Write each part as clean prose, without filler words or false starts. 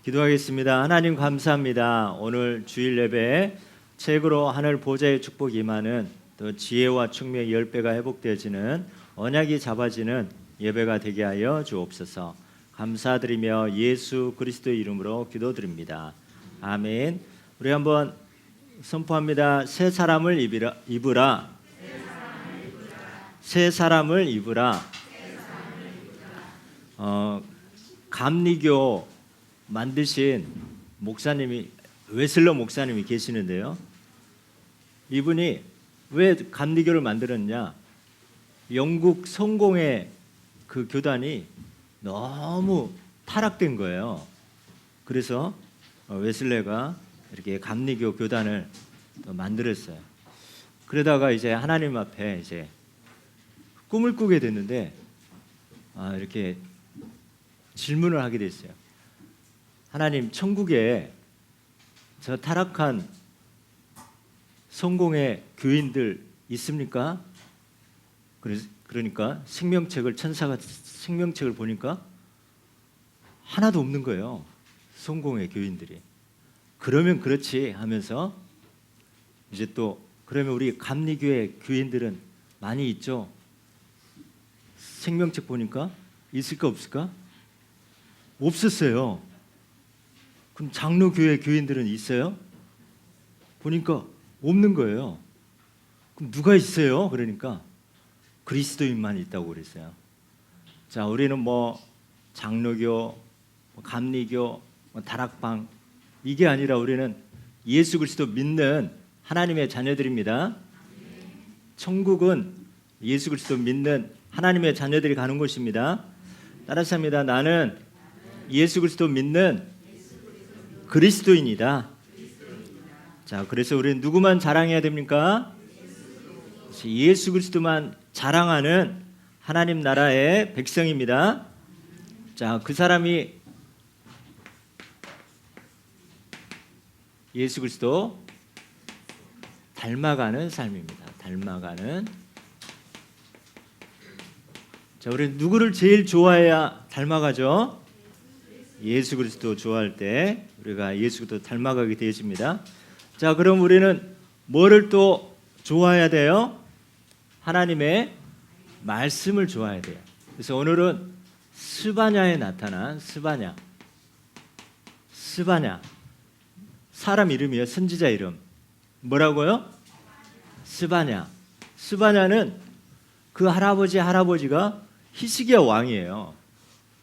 기도하겠습니다. 하나님 감사합니다. 오늘 주일 예배에 책으로 하늘 보좌의 축복이 임하는 또 지혜와 총명의 10배가 회복되어지는 언약이 잡아지는 예배가 되게 하여 주옵소서. 감사드리며 예수 그리스도의 이름으로 기도드립니다. 아멘. 우리 한번 선포합니다. 새 사람을 입으라. 새 사람을 입으라. 감리교 만드신 목사님이 웨슬러 목사님이 계시는데요. 이분이 왜 감리교를 만들었냐? 영국 성공의 그 교단이 너무 타락된 거예요. 그래서 웨슬레가 이렇게 감리교 교단을 만들었어요. 그러다가 이제 하나님 앞에 이제 꿈을 꾸게 됐는데 이렇게 질문을 하게 됐어요. 하나님, 천국에 저 타락한 성공의 교인들 있습니까? 그러니까 천사가 생명책을 보니까 하나도 없는 거예요. 성공의 교인들이. 그러면 그렇지 하면서 이제 또 그러면 우리 감리교회 교인들은 많이 있죠. 생명책 보니까 있을까 없을까? 없었어요. 그럼 장로교회 교인들은 있어요? 보니까 없는 거예요. 그럼 누가 있어요? 그러니까 그리스도인만 있다고 그랬어요. 자, 우리는 뭐 장로교, 감리교, 다락방 이게 아니라 우리는 예수 그리스도 믿는 하나님의 자녀들입니다. 천국은 예수 그리스도 믿는 하나님의 자녀들이 가는 곳입니다. 따라서 합니다. 나는 예수 그리스도 믿는 그리스도인이다. 자, 그래서 우리는 누구만 자랑해야 됩니까? 예수 그리스도만 자랑하는 하나님 나라의 백성입니다. 자, 그 사람이 예수 그리스도 닮아가는 삶입니다. 닮아가는. 자, 우리는 누구를 제일 좋아해야 닮아가죠? 예수 그리스도 좋아할 때 우리가 예수 그리스도 닮아가게 되어집니다. 자, 그럼 우리는 뭐를 또 좋아해야 돼요? 하나님의 말씀을 좋아해야 돼요. 그래서 오늘은 스바냐에 나타난 스바냐 사람 이름이에요. 선지자 이름 뭐라고요? 스바냐는 그 할아버지가 히스기야 왕이에요.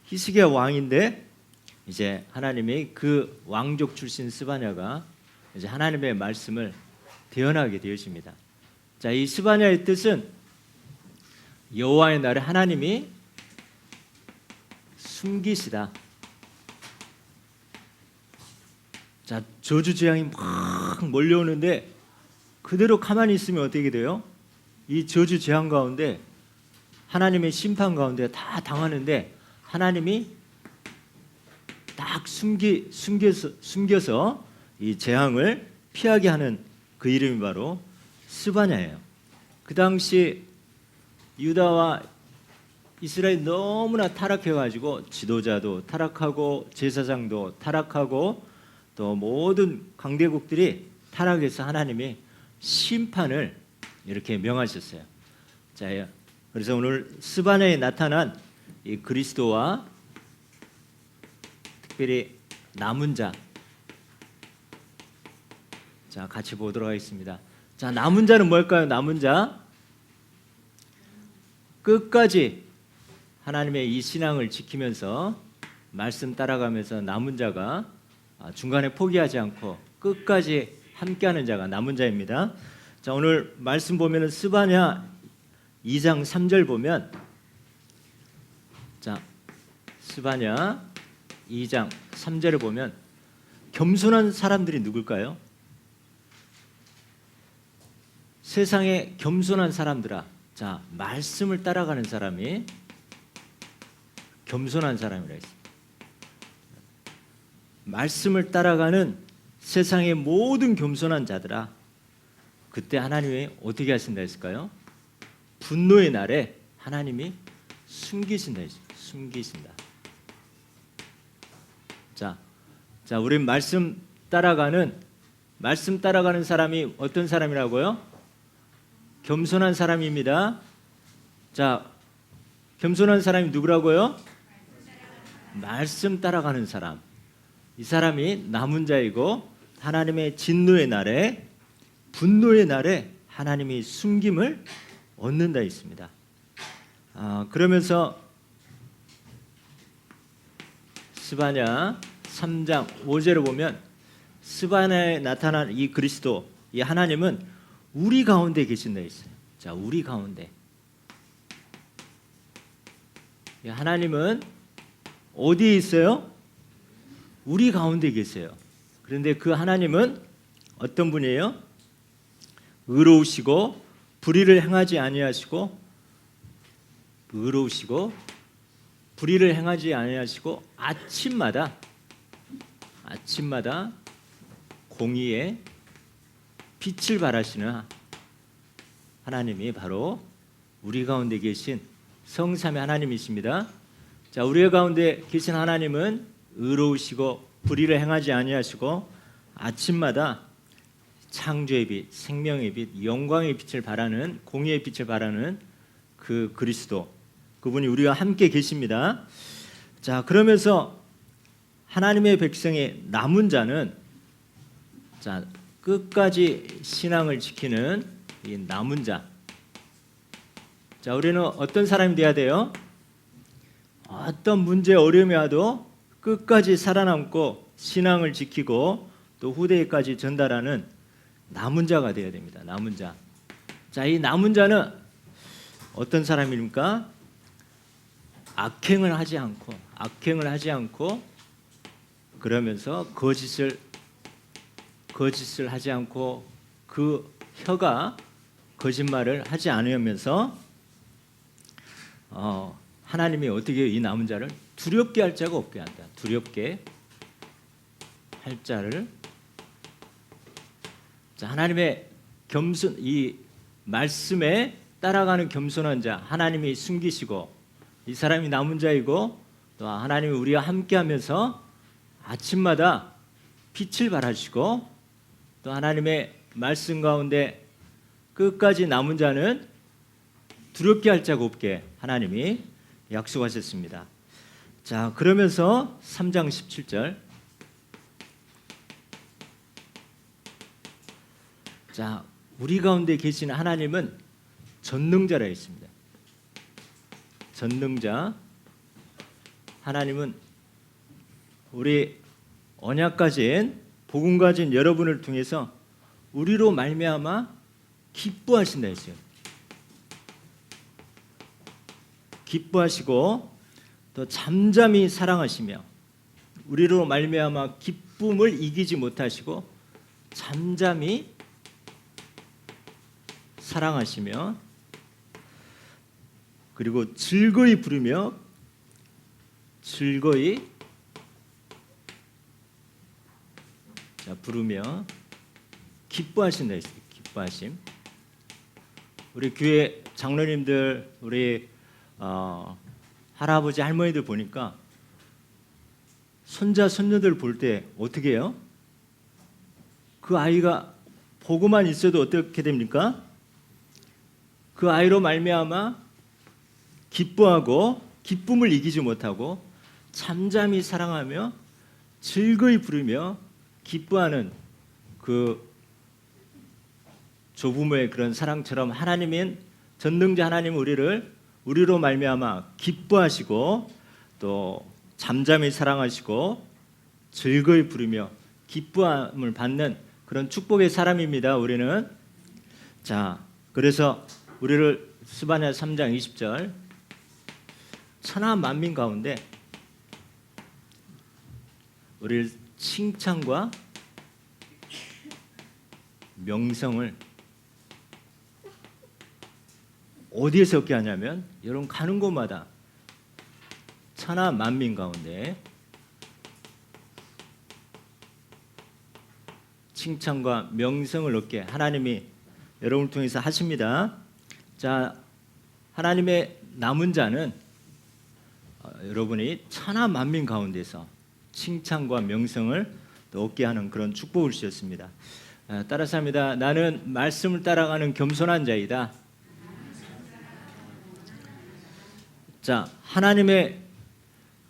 히스기야 왕인데 이제 하나님이 그 왕족 출신 스바냐가 이제 하나님의 말씀을 대언하게 되어집니다. 자, 이 스바냐의 뜻은 여호와의 날에 하나님이 숨기시다. 자, 저주 재앙이 막 몰려오는데 그대로 가만히 있으면 어떻게 돼요? 이 저주 재앙 가운데 하나님의 심판 가운데 다 당하는데 하나님이 딱 숨겨서 이 재앙을 피하게 하는 그 이름이 바로 스바냐예요. 그 당시 유다와 이스라엘이 너무나 타락해가지고 지도자도 타락하고 제사장도 타락하고 또 모든 강대국들이 타락해서 하나님이 심판을 이렇게 명하셨어요. 자, 그래서 오늘 스바냐에 나타난 이 그리스도와 특별히 남은 자, 자, 같이 보도록 하겠습니다. 자, 남은 자는 뭘까요? 남은 자, 끝까지 하나님의 이 신앙을 지키면서 말씀 따라가면서 남은 자가 중간에 포기하지 않고 끝까지 함께하는 자가 남은 자입니다. 자, 오늘 말씀 보면은 스바냐 2장 3절 보면, 자, 스바냐 2장 3절을 보면 겸손한 사람들이 누굴까요? 세상에 겸손한 사람들아. 자, 말씀을 따라가는 사람이 겸손한 사람이라 했습니다. 말씀을 따라가는 세상의 모든 겸손한 자들아, 그때 하나님이 어떻게 하신다 했을까요? 분노의 날에 하나님이 숨기신다 했습니다. 숨기신다. 자, 자, 우리 말씀 따라가는 사람이 어떤 사람이라고요? 겸손한 사람입니다. 자, 겸손한 사람이 누구라고요? 말씀 따라가는 사람. 이 사람이 남은 자이고 하나님의 진노의 날에, 분노의 날에 하나님이 숨김을 얻는다 있습니다. 그러면서 스바냐 3장 5절을 보면 스바냐에 나타난 이 그리스도, 이 하나님은 우리 가운데 계신다 있어요. 자, 우리 가운데. 이 하나님은 어디에 있어요? 우리 가운데 계세요. 그런데 그 하나님은 어떤 분이에요? 의로우시고 불의를 행하지 아니하시고, 의로우시고 불의를 행하지 아니하시고 아침마다 공의의 빛을 발하시는 하나님이 바로 우리 가운데 계신 성삼위 하나님이십니다. 자, 우리 가운데 계신 하나님은 의로우시고 불의를 행하지 아니하시고 아침마다 창조의 빛, 생명의 빛, 영광의 빛을 발하는, 공의의 빛을 발하는 그 그리스도, 그분이 우리와 함께 계십니다. 자, 그러면서 하나님의 백성의 남은 자는, 자, 끝까지 신앙을 지키는 이 남은 자. 자, 우리는 어떤 사람이 돼야 돼요? 어떤 문제, 어려움이 와도 끝까지 살아남고 신앙을 지키고 또 후대에까지 전달하는 남은 자가 되어야 됩니다. 남은 자. 자, 이 남은 자는 어떤 사람입니까? 악행을 하지 않고 그러면서 거짓을 하지 않고 그 혀가 거짓말을 하지 않으면서 하나님이 어떻게 이 남은 자를 두렵게 할 자가 없게 한다. 두렵게 할 자를, 자, 하나님의 겸손, 이 말씀에 따라가는 겸손한 자, 하나님이 숨기시고 이 사람이 남은 자이고 또 하나님이 우리와 함께하면서 아침마다 빛을 발하시고 또 하나님의 말씀 가운데 끝까지 남은 자는 두렵게 할 자가 없게 하나님이 약속하셨습니다. 자, 그러면서 3장 17절. 자, 우리 가운데 계신 하나님은 전능자라 했습니다. 전능자. 하나님은 우리 언약 가진, 복음 가진 여러분을 통해서 우리로 말미암아 기뻐하신다 했어요. 기뻐하시고 또 잠잠히 사랑하시며, 우리로 말미암아 기쁨을 이기지 못하시고 잠잠히 사랑하시며, 그리고 즐거이 부르며, 즐거이 부르며 기뻐하신다 했어요. 기뻐하심. 우리 교회 장로님들, 우리 할아버지 할머니들 보니까 손자 손녀들 볼 때 어떻게 해요? 그 아이가 보고만 있어도 어떻게 됩니까? 그 아이로 말미암아 기뻐하고 기쁨을 이기지 못하고 잠잠히 사랑하며 즐거이 부르며 기뻐하는 그 조부모의 그런 사랑처럼 하나님은, 전능자 하나님은 우리로 말미암아 기뻐하시고 또 잠잠히 사랑하시고 즐거이 부르며 기뻐함을 받는 그런 축복의 사람입니다. 우리는. 자, 그래서 우리를 스바냐 3장 20절, 천하 만민 가운데 우리를 칭찬과 명성을 어디에서 얻게 하냐면, 여러분 가는 곳마다 천하 만민 가운데 칭찬과 명성을 얻게 하나님이 여러분을 통해서 하십니다. 자, 하나님의 남은 자는 여러분이 천하 만민 가운데서 칭찬과 명성을 또 얻게 하는 그런 축복을 주셨습니다. 따라서 합니다. 나는 말씀을 따라가는 겸손한 자이다. 자, 하나님의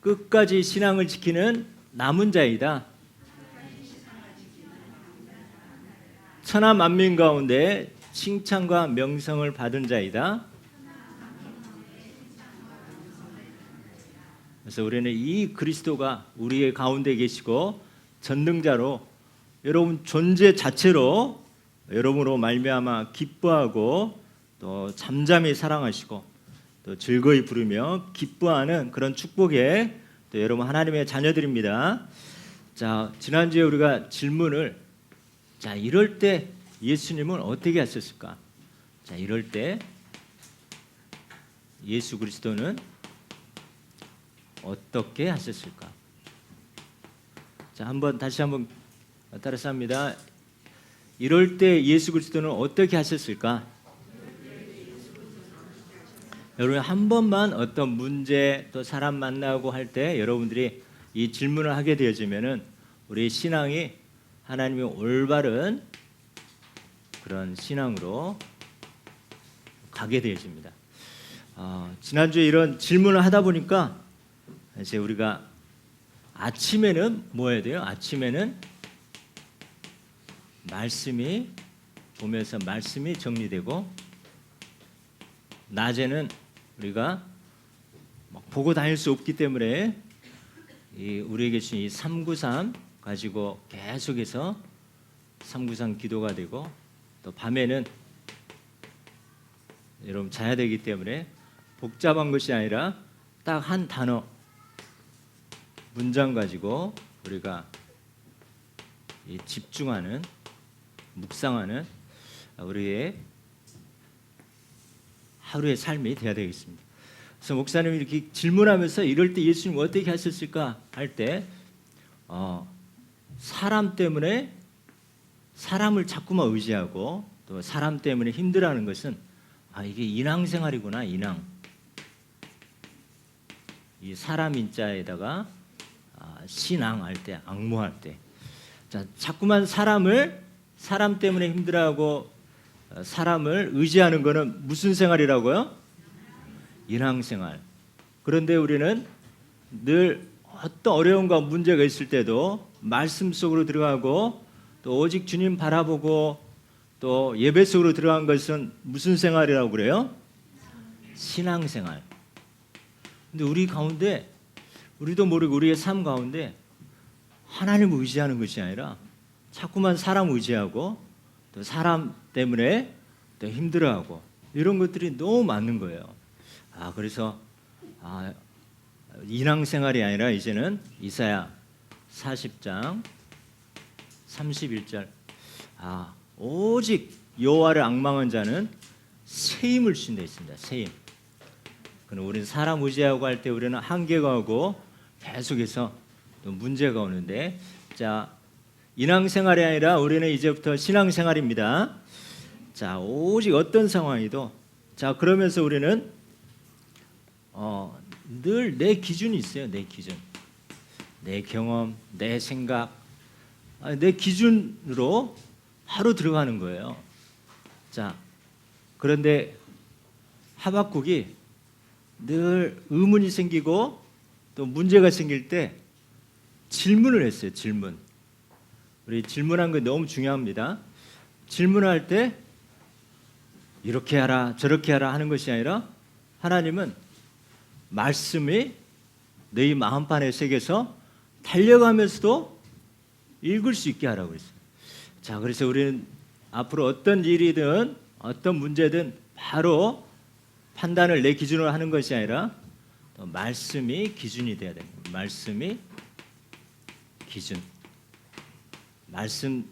끝까지 신앙을 지키는 남은 자이다. 천하 만민 가운데 칭찬과 명성을 받은 자이다. 그래서 우리는 이 그리스도가 우리의 가운데 계시고 전능자로 여러분 존재 자체로 여러분으로 말미암아 기뻐하고 또 잠잠히 사랑하시고 또 즐거이 부르며 기뻐하는 그런 축복에 또 여러분 하나님의 자녀들입니다. 자, 지난주에 우리가 질문을 자, 이럴 때 예수님은 어떻게 하셨을까? 자, 이럴 때 예수 그리스도는 어떻게 하셨을까? 자, 다시 한번 따라서 합니다. 이럴 때 예수 그리스도는 어떻게 하셨을까? 여러분 한 번만 어떤 문제 또 사람 만나고 할 때 여러분들이 이 질문을 하게 되어지면은 우리 신앙이 하나님의 올바른 그런 신앙으로 가게 되어집니다. 지난주에 이런 질문을 하다 보니까 이제 우리가 아침에는 뭐 해야 돼요? 아침에는 말씀이 보면서 말씀이 정리되고 낮에는 우리가 막 보고 다닐 수 없기 때문에 우리에게 주신 이 393 가지고 계속해서 393 기도가 되고 또 밤에는 여러분 자야 되기 때문에 복잡한 것이 아니라 딱 한 단어 문장 가지고 우리가 집중하는 묵상하는 우리의 하루의 삶이 되어야 되겠습니다. 그래서 목사님이 이렇게 질문하면서 이럴 때 예수님 어떻게 하셨을까 할 때 사람 때문에 사람을 자꾸만 의지하고 또 사람 때문에 힘들어하는 것은 이게 인왕생활이구나. 인왕. 이 사람 인자에다가 신앙할 때, 악무할 때, 자, 자꾸만 사람 때문에 힘들어하고 사람을 의지하는 것은 무슨 생활이라고요? 인왕생활. 그런데 우리는 늘 어떤 어려움과 문제가 있을 때도 말씀 속으로 들어가고 또 오직 주님 바라보고 또 예배 속으로 들어간 것은 무슨 생활이라고 그래요? 신앙생활. 근데 우리 가운데 우리도 모르고 우리의 삶 가운데 하나님을 의지하는 것이 아니라 자꾸만 사람 의지하고 또 사람 때문에 또 힘들어하고 이런 것들이 너무 많은 거예요. 그래서 인왕생활이 아니라 이제는 이사야 40장 31절 오직 여호와를 앙망한 자는 새 힘을 주신 데 있습니다. 새 힘. 그럼 우리는 사람 의지하고 할 때 우리는 한계가 오고 계속해서 또 문제가 오는데 자 인왕생활이 아니라 우리는 이제부터 신앙생활입니다. 자 오직 어떤 상황이도 자 그러면서 우리는 늘 내 기준이 있어요. 내 기준, 내 경험, 내 생각, 내 기준으로 하루 들어가는 거예요. 자 그런데 하박국이 늘 의문이 생기고 또 문제가 생길 때 질문을 했어요. 질문. 우리 질문한 거 너무 중요합니다. 질문할 때 이렇게 하라 저렇게 하라 하는 것이 아니라 하나님은 말씀이 너희 마음판에 새겨서 달려가면서도 읽을 수 있게 하라고 했어요. 자, 그래서 우리는 앞으로 어떤 일이든 어떤 문제든 바로 판단을 내 기준으로 하는 것이 아니라 또 말씀이 기준이 돼야 됩니다. 말씀이 기준. 말씀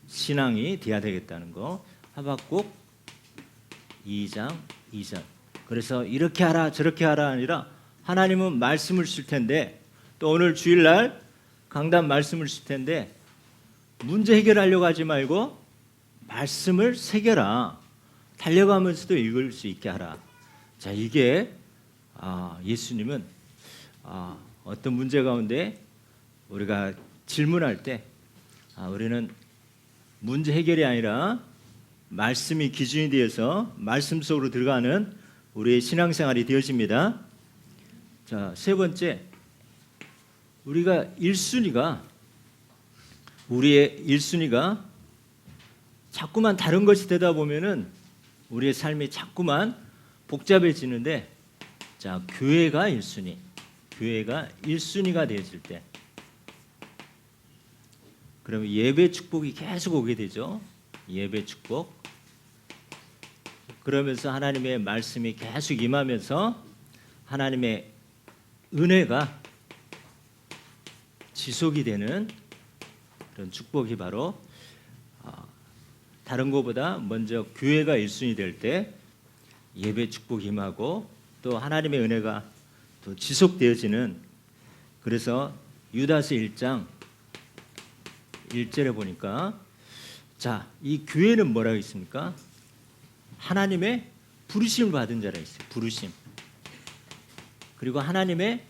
신앙이 돼야 되겠다는 거. 하박국 2장 2절. 그래서 이렇게 하라 저렇게 하라 아니라 하나님은 말씀을 주실 텐데 또 오늘 주일날 강단 말씀을 주실 텐데 문제 해결하려고 하지 말고 말씀을 새겨라. 달려가면서도 읽을 수 있게 하라. 자 이게 예수님은 어떤 문제 가운데 우리가 질문할 때 우리는 문제 해결이 아니라 말씀이 기준이 되어서 말씀 속으로 들어가는 우리의 신앙생활이 되어집니다. 자, 세 번째, 우리의 1순위가 자꾸만 다른 것이 되다 보면은 우리의 삶이 자꾸만 복잡해지는데, 자, 교회가 1순위가 되어질 때, 그러면 예배 축복이 계속 오게 되죠. 예배 축복. 그러면서 하나님의 말씀이 계속 임하면서 하나님의 은혜가 지속이 되는 그런 축복이 바로 다른 것보다 먼저 교회가 1순위 될 때 예배 축복이 임하고 또 하나님의 은혜가 또 지속되어지는, 그래서 유다서 1장 1절에 보니까, 자, 이 교회는 뭐라고 있습니까? 하나님의 부르심을 받은 자라 있어요. 부르심. 그리고 하나님의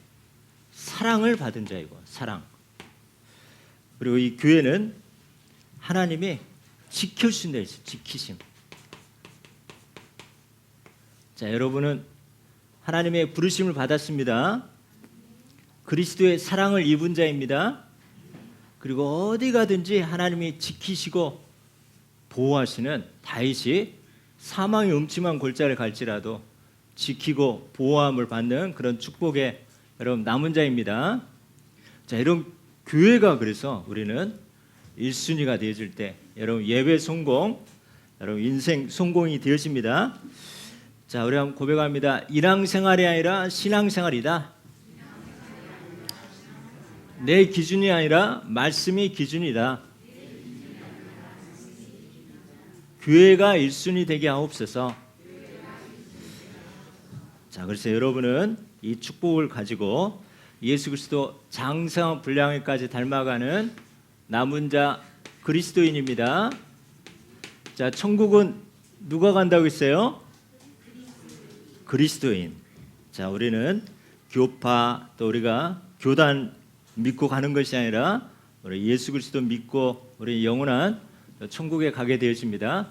사랑을 받은 자이고, 사랑. 그리고 이 교회는 하나님이 지켜주신다 했어요. 지키심. 자, 여러분은 하나님의 부르심을 받았습니다. 그리스도의 사랑을 입은 자입니다. 그리고 어디 가든지 하나님이 지키시고 보호하시는, 다윗이 사망의 음침한 골짜기를 갈지라도 지키고 보호함을 받는 그런 축복의 여러분 남은 자입니다. 자, 이런 교회가, 그래서 우리는 1순위가 되어질 때 여러분 예배 성공, 여러분 인생 성공이 되어집니다. 자, 우리 한번 고백합니다. 일항생활이 아니라 신앙생활이다. 내 기준이 아니라 말씀이 기준이다. 교회가 1순위 되게 하옵소서. 자, 그래서 여러분은 이 축복을 가지고 예수 그리스도 장성 분량에까지 닮아가는 남은 자 그리스도인입니다. 자, 천국은 누가 간다고 했어요? 그리스도인. 자, 우리는 교파, 또 우리가 교단 믿고 가는 것이 아니라 우리 예수 그리스도 믿고 우리 영원한 천국에 가게 되어집니다.